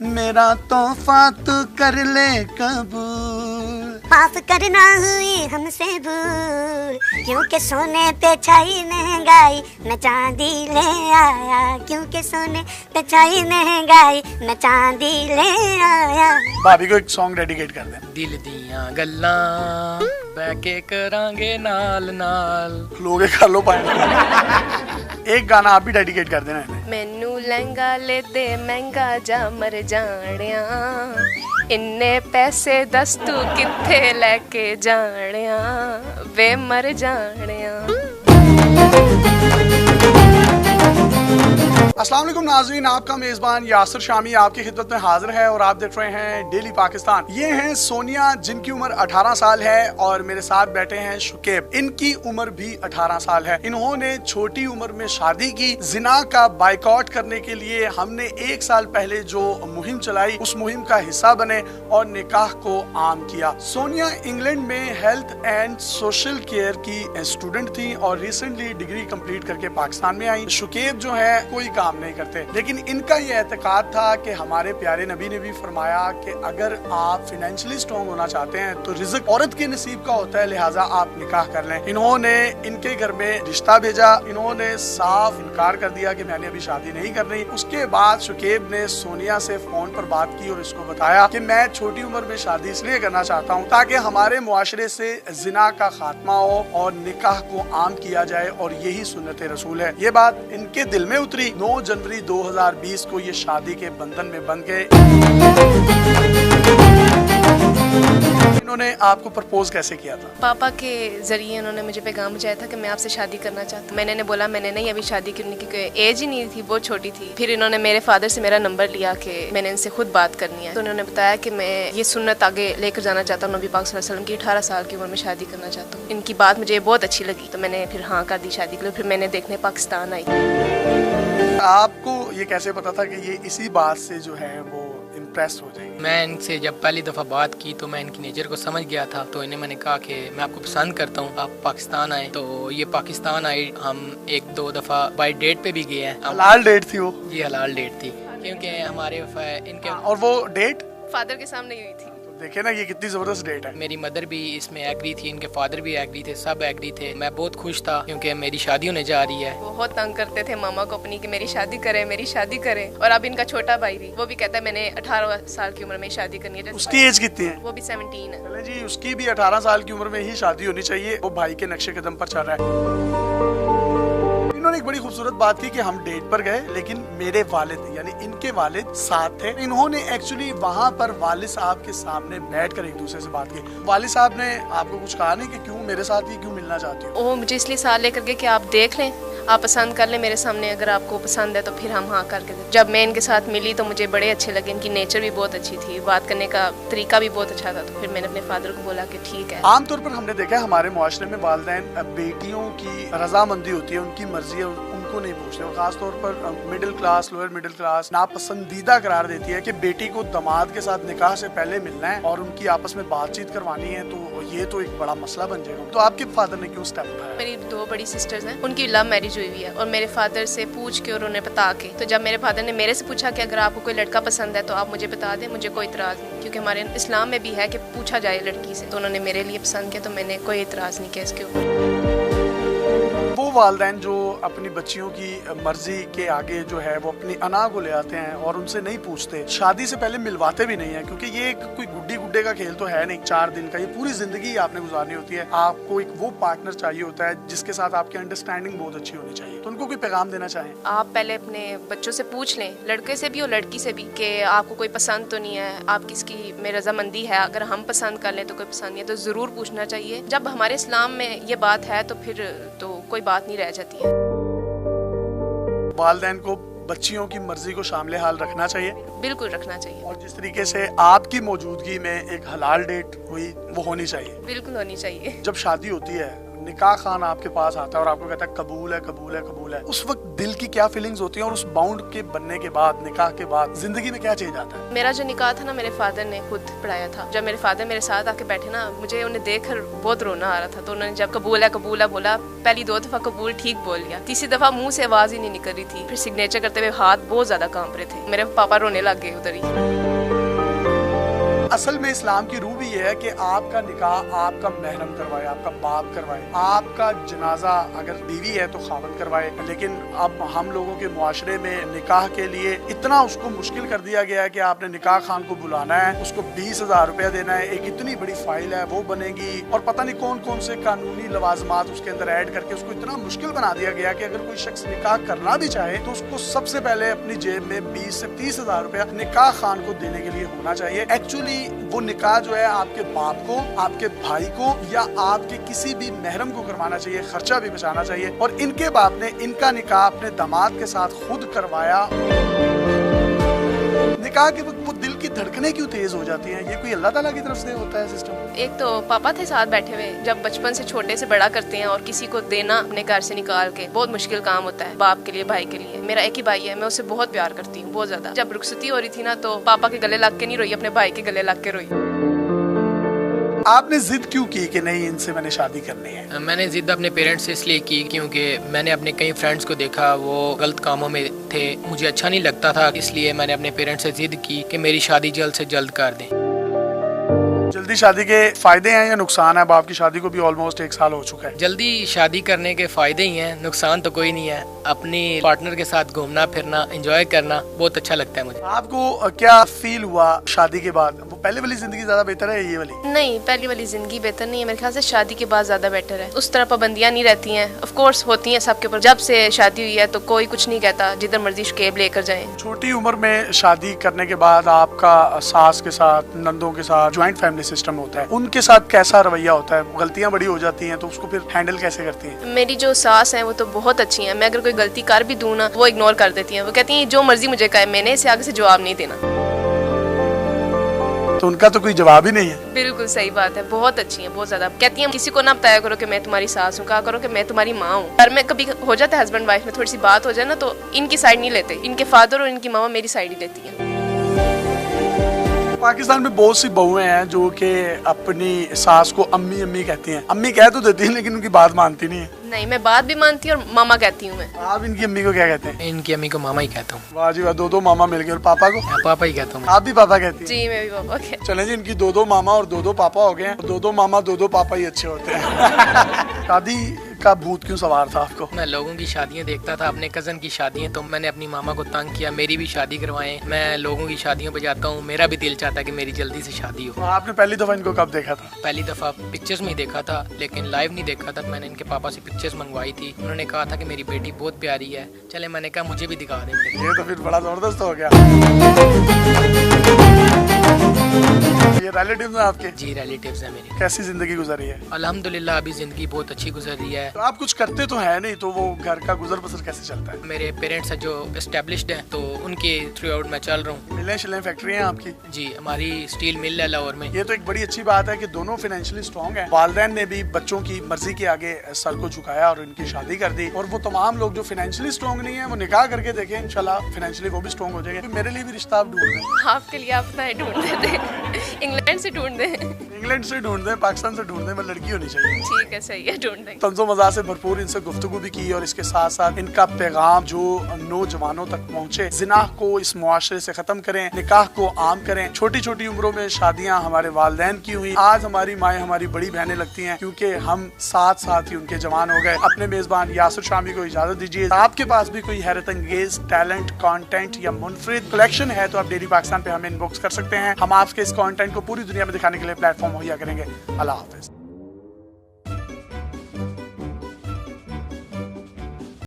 मेरा तोहफा तू कर ले कबूल, माफ करना हुई हमसे भूल, क्योंकि सोने पे छाई महंगाई, मैं चांदी ले आया, क्योंकि सोने पे छाई महंगाई, मैं चांदी ले आया। भाभी को एक सॉन्ग डेडिकेट कर दें। दिल दियां गल्लां बैके करांगे नाल नाल। लोगे कर लो पाए। एक गाना आप भी डेडिकेट कर देना इन्हें। मैनू लहंगा ले दे महंगा जा मर जानिया, इन्ने पैसे दस तू किथे लेके जानिया, वे मर जानिया। अस्सलाम वालेकुम नाज़रीन, आपका मेज़बान यासिर शामी आपकी खिदमत में हाजिर है और आप देख रहे हैं डेली पाकिस्तान। ये हैं सोनिया, जिनकी उम्र 18 साल है और मेरे साथ बैठे हैं शुकेब, इनकी उम्र भी 18 साल है। इन्होंने छोटी उम्र में शादी की। जिना का बाइकआउट करने के लिए हमने 1 साल पहले जो मुहिम चलाई, उस मुहिम का हिस्सा बने और निकाह को आम किया। सोनिया इंग्लैंड में हेल्थ एंड सोशल केयर की स्टूडेंट थी और रिसेंटली डिग्री कंप्लीट करके पाकिस्तान में आई। शुकेब जो है कोई काम नहीं करते, लेकिन इनका ये एतकाद था कि हमारे प्यारे नबी ने भी फरमाया कि अगर आप फाइनेंशियली स्ट्रॉन्ग होना चाहते हैं तो रिज़्क औरत के नसीब का होता है, लिहाजा आप निकाह कर लें। इन्होंने इनके घर में रिश्ता भेजा, इन्होंने साफ इनकार कर दिया कि मैंने अभी शादी नहीं करनी। उसके बाद शुकेब ने सोनिया से फोन पर बात की और इसको बताया कि मैं छोटी उम्र में शादी इसलिए करना चाहता हूँ ताकि हमारे मुआशरे से जिना का खात्मा हो और निकाह को आम किया जाए, और यही सुन्नत रसूल है। ये बात इनके दिल में उतरी। 9 जनवरी 2020 को ये शादी के बंधन में बंध गए। इन्होंने आपको प्रपोज कैसे किया था? पापा के जरिए उन्होंने मुझे पैगाम भेजा था कि मैं आपसे शादी करना चाहता हूँ। मैंने बोला मैंने नहीं अभी शादी करने की कोई एज ही नहीं थी, बहुत छोटी थी। फिर इन्होंने मेरे फादर से मेरा नंबर लिया कि मैंने इनसे खुद बात करनी है, तो उन्होंने बताया कि मैं ये सुन्नत आगे लेकर जाना चाहता हूँ। नबी पाक सल्लल्लाहु अलैहि वसल्लम की 18 साल की उम्र में शादी करना चाहता हूँ। इनकी बात मुझे बहुत अच्छी लगी, तो मैंने फिर हाँ कर दी शादी के लिए। फिर मैंने देखने पाकिस्तान आई। आपको ये कैसे पता था कि ये इसी बात से जो है वो इम्प्रेस हो जाएगी? मैं इनसे जब पहली दफ़ा बात की तो मैं इनकी नेचर को समझ गया था, तो इन्हें मैंने कहा कि मैं आपको पसंद करता हूँ, आप पाकिस्तान आए। तो ये पाकिस्तान आए, हम 1-2 दफ़ा बाई डेट पे भी गए हैं। हलाल डेट थी वो? जी हलाल डेट थी, क्योंकि हमारे इनके और वो डेट फादर के सामने हुई थी। देखे ना, ये कितनी जबरदस्त डेट है। मेरी मदर भी इसमें एग्री थी, इनके फादर भी एग्री थे, सब एग्री थे। मैं बहुत खुश था क्योंकि मेरी शादी होने जा रही है। बहुत तंग करते थे मामा को अपनी कि मेरी शादी करें, मेरी शादी करें। और अब इनका छोटा भाई भी, वो भी कहता है मैंने 18 साल की उम्र में शादी करनी है। उसकी एज कितनी है? वो भी 17 है। चले जी, उसकी भी 18 साल की उम्र में ही शादी होनी चाहिए। वो भाई के नक्शे कदम पर चल रहा है। इन्होंने एक बड़ी खूबसूरत बात की कि हम डेट पर गए, लेकिन मेरे वालिद यानी इनके वालिद साथ थे। इन्होंने एक्चुअली वहाँ पर वालिद साहब के सामने बैठकर एक दूसरे से बात की। वालिद साहब ने आपको कुछ कहा नहीं कि क्यों मेरे साथ ही क्यों मिलना चाहती हो? वो मुझे इसलिए साथ लेकर गए कि आप देख लें, आप पसंद कर लें मेरे सामने, अगर आपको पसंद है तो फिर हम हाँ करके दे। जब मैं इनके साथ मिली तो मुझे बड़े अच्छे लगे, इनकी नेचर भी बहुत अच्छी थी, बात करने का तरीका भी बहुत अच्छा था। तो फिर मैंने अपने फादर को बोला कि ठीक है। आमतौर पर हमने देखा हमारे मुआशरे में वालिदैन बेटियों की रजामंदी होती है, उनकी मर्जी है, उनको नहीं पूछते। और खास तौर पर middle class, lower middle class नापसंदीदा करार देती है कि बेटी को दामाद के साथ निकाह से पहले मिलना है और उनकी आपस में बातचीत करवानी है, तो ये तो एक बड़ा मसला बन जाएगा। तो आपके फादर ने क्यों स्टेप उठाया? मेरी 2 बड़ी सिस्टर्स हैं, उनकी लव मैरिज हुई हुई है, और मेरे फादर से पूछ के और उन्हें बता के, तो जब मेरे फादर ने मेरे से पूछा कि अगर आपको कोई लड़का पसंद है तो आप मुझे बता दें, मुझे कोई इतराज़ नहीं, क्योंकि हमारे इस्लाम में भी है कि पूछा जाए लड़की से। तो उन्होंने मेरे लिए पसंद किया, तो मैंने कोई इतराज़ नहीं किया इसके ऊपर। वो वालिदैन जो अपनी बच्चियों की मर्जी के आगे जो है वो अपनी अना को ले आते हैं और उनसे नहीं पूछते, शादी से पहले मिलवाते भी नहीं है, क्योंकि ये कोई गुड्डी गुड्डे का खेल तो है नहीं। 4 दिन का, ये पूरी जिंदगी आपने गुजारनी होती है। आपको एक वो पार्टनर चाहिए होता है जिसके साथ आपकी अंडरस्टैंडिंग बहुत अच्छी होनी चाहिए। तो उनको कोई पैगाम देना चाहें? आप पहले अपने बच्चों से पूछ लें, लड़के से भी और लड़की से भी, कि आपको कोई पसंद तो नहीं है, आप किसकी में रजामंदी है। अगर हम पसंद कर लें तो कोई पसंद नहीं है, तो ज़रूर पूछना चाहिए। जब हमारे इस्लाम में ये बात है तो फिर तो कोई बात नहीं रह जाती है। वालिदैन को बच्चियों की मर्जी को शामिल हाल रखना चाहिए, बिल्कुल रखना चाहिए, और जिस तरीके से आपकी मौजूदगी में एक हलाल डेट हुई वो होनी चाहिए, बिल्कुल होनी चाहिए। जब शादी होती है निकाह खान आपके पास आता है और आपको कहता है कबूल है कबूल है कबूल है, उस वक्त दिल की क्या फीलिंग्स होती हैं और उस बाउंड के बनने के बाद, निकाह के बाद जिंदगी में क्या चेंज आता है? मेरा जो निकाह था ना, मेरे फादर ने खुद पढ़ाया था। जब मेरे फादर मेरे साथ आके बैठे ना, मुझे उन्हें देखकर बहुत रोना आ रहा था। तो उन्होंने जब कबूल है बोला, पहली 2 दफा कबूल ठीक बोल लिया, तीसरी दफा मुंह से आवाज ही नहीं निकल रही थी। फिर सिग्नेचर करते हुए हाथ बहुत ज्यादा कांप रहे थे, मेरे पापा रोने लग गए उधर ही। असल में इस्लाम की रूह भी ये है कि आपका निकाह आपका महरम करवाए, आपका बाप करवाए, आपका जनाजा अगर बीवी है तो खावंद करवाए। लेकिन अब हम लोगों के मुआशरे में निकाह के लिए इतना उसको मुश्किल कर दिया गया है कि आपने निकाह खान को बुलाना है, उसको 20,000 रुपया देना है, एक इतनी बड़ी फाइल है वो बनेगी और पता नहीं कौन कौन से कानूनी लवाजमात उसके अंदर ऐड करके उसको इतना मुश्किल बना दिया गया कि अगर कोई शख्स निकाह करना भी चाहे तो उसको सबसे पहले अपनी जेब में 20 से 30,000 रुपया निकाह खान को देने के लिए होना चाहिए। एक्चुअली वो निकाह जो है आपके बाप को, आपके भाई को या आपके किसी भी महरम को करवाना चाहिए, खर्चा भी बचाना चाहिए। और इनके बाप ने इनका निकाह अपने दामाद के साथ खुद करवाया। निकाह के वक्त वो दिल की धड़कनें क्यों तेज हो जाती हैं? ये कोई अल्लाह ताला की तरफ से होता है सिस्टम? एक तो पापा थे साथ बैठे हुए, जब बचपन से छोटे से बड़ा करते हैं और किसी को देना अपने घर से निकाल के बहुत मुश्किल काम होता है बाप के लिए, भाई के लिए। मेरा एक ही भाई है, मैं उसे बहुत प्यार करती हूँ, बहुत ज्यादा। जब रुखसती हो रही थी ना तो पापा के गले लग के नहीं रोई, अपने भाई के गले लग के रोई। आपने जिद क्यों की कि नहीं इनसे मैंने शादी करनी है? मैंने जिद अपने पेरेंट्स से इसलिए की क्योंकि मैंने अपने कई फ्रेंड्स को देखा वो गलत कामों में थे, मुझे अच्छा नहीं लगता था, इसलिए मैंने अपने पेरेंट्स से जिद की कि मेरी शादी जल्द से जल्द कर दें। जल्दी शादी के फायदे हैं या नुकसान है? अब आपकी शादी को भी ऑलमोस्ट 1 साल हो चुका है। जल्दी शादी करने के फायदे ही हैं, नुकसान तो कोई नहीं है। अपनी पार्टनर के साथ घूमना फिरना, एंजॉय करना बहुत अच्छा लगता है मुझे। आपको क्या फील हुआ शादी के बाद? वो पहले वाली जिंदगी ज्यादा बेहतर है ये वाली? नहीं, पहली वाली जिंदगी बेहतर नहीं है, मेरे ख्याल से शादी के बाद ज्यादा बेटर है। उस तरह पाबंदियां नहीं रहती हैं, ऑफ कोर्स होती हैं सबके ऊपर। जब से शादी हुई है तो कोई कुछ नहीं कहता, जिधर मर्जी शकेब लेकर जाएं। छोटी उम्र में शादी करने के बाद आपका सास के साथ, नंदों के साथ ज्वाइंट फैमिली सिस्टम होता है, उनके साथ कैसा रवैया होता है? गलतियां बड़ी हो जाती हैं तो उसको फिर हैंडल कैसे करती हैं? मेरी जो सास है वो तो बहुत अच्छी है, मैं अगर कोई गलती कर भी दूं ना वो इग्नोर कर देती हैं। वो कहती हैं जो मर्जी मुझे कहे, मैंने इसे आगे से जवाब नहीं देना। तो उनका तो कोई जवाब ही नहीं है। बिल्कुल सही बात है, बहुत अच्छी है, बहुत ज्यादा। कहती हैं किसी को ना बताया करो कि मैं तुम्हारी सास हूँ, कहा करो कि मैं तुम्हारी माँ हूँ। पर मैं कभी हो जाता है हस्बैंड वाइफ में थोड़ी सी बात हो जाए ना तो इनकी साइड नहीं लेते, इनके फादर और इनकी मामा मेरी साइड ही लेती है। पाकिस्तान में बहुत सी बहुएं हैं जो कि अपनी सास को अम्मी अम्मी कहती हैं। अम्मी कह तो देती हैं लेकिन उनकी बात मानती नहीं है। नहीं, मैं बात भी मानती हूँ और मामा कहती हूँ मैं। आप इनकी अम्मी को क्या कहते हैं? इनकी अम्मी को मामा ही कहता हूँ। वाह जी वाह, 2 मामा मिल गए। और पापा को? पापा ही कहता हूँ। आप भी पापा कहती हैं? जी, मैं भी पापा कहती। चले जी, इनकी 2 मामा और 2 पापा हो गए हैं। 2 मामा 2 पापा ही अच्छे होते हैं। शादी का भूत क्यों सवार था आपको? मैं लोगों की शादियां देखता था, अपने कजन की शादियां, तो मैंने अपनी मामा को तंग किया मेरी भी शादी करवाएं। मैं लोगों की शादियों पे जाता हूँ, मेरा भी दिल चाहता है कि मेरी जल्दी से शादी हो। तो आपने पहली दफा इनको कब देखा था? पहली दफा पिक्चर्स में ही देखा था, लेकिन लाइव नहीं देखा था। मैंने इनके पापा से पिक्चर्स मंगवाई थी, उन्होंने कहा था कि मेरी बेटी बहुत प्यारी है। चले, मैंने कहा मुझे भी दिखा दें। ये तो फिर बड़ा जबरदस्त हो गया। ये रिलेटिव्स हैं आपके? जी, रिलेटिव्स हैं मेरे। कैसी जिंदगी गुजरी है? अल्हम्दुलिल्लाह अभी जिंदगी बहुत अच्छी गुजर रही है। तो आप कुछ करते तो है नहीं, तो वो घर का गुजर बसर कैसे चलता है? मेरे पेरेंट्स हैं जो एस्टेब्लिश्ड हैं, तो उनके थ्रू आउट मैं चल रहा हूँ। मिलें शिलें फैक्ट्री है आपकी? जी, हमारी स्टील मिल है लाहौर में। ये तो एक बड़ी अच्छी बात है कि दोनों फाइनेंशियली स्ट्रॉन्ग हैं। वालिदैन ने भी बच्चों की मर्जी के आगे सर को झुकाया और उनकी शादी कर दी। और वो तमाम लोग जो फाइनेंशियली स्ट्रॉन्ग नहीं है वो निकाह करके देखें, इंशाल्लाह फाइनेंशियली वो भी स्ट्रॉन्ग हो जाएंगे। मेरे लिए भी रिश्ता आप ढूंढ दें। आपके लिए आप नहीं ढूंढ देते, इंग्लैंड से ढूंढ दें। इंग्लैंड से ढूंढ दें, पाकिस्तान से ढूंढ दें, मैं लड़की होनी चाहिए। ठीक है, सही है, ढूंढ दें। तंज़ो मज़ाक से भरपूर इनसे गुफ्तगू भी की और इसके साथ साथ इनका पैगाम जो नौजवानों तक पहुँचे, जिना को इस मुआशरे से खत्म करें, निकाह को आम करें। छोटी छोटी उम्रों में शादियाँ हमारे वालिदैन की हुई, आज हमारी माएँ हमारी बड़ी बहनें लगती हैं क्योंकि हम साथ साथ ही उनके जवान हो गए। अपने मेजबान यासिर शामी को इजाजत दीजिए। आपके पास भी कोई हैरत अंगेज टैलेंट, कंटेंट या मुनफरिद कलेक्शन है तो आप डेली पाकिस्तान पे हमें इनबॉक्स कर सकते हैं। हम आपके इस कंटेंट को पूरी दुनिया में दिखाने के लिए प्लेटफॉर्म मुहैया करेंगे। अल्लाह हाफिज।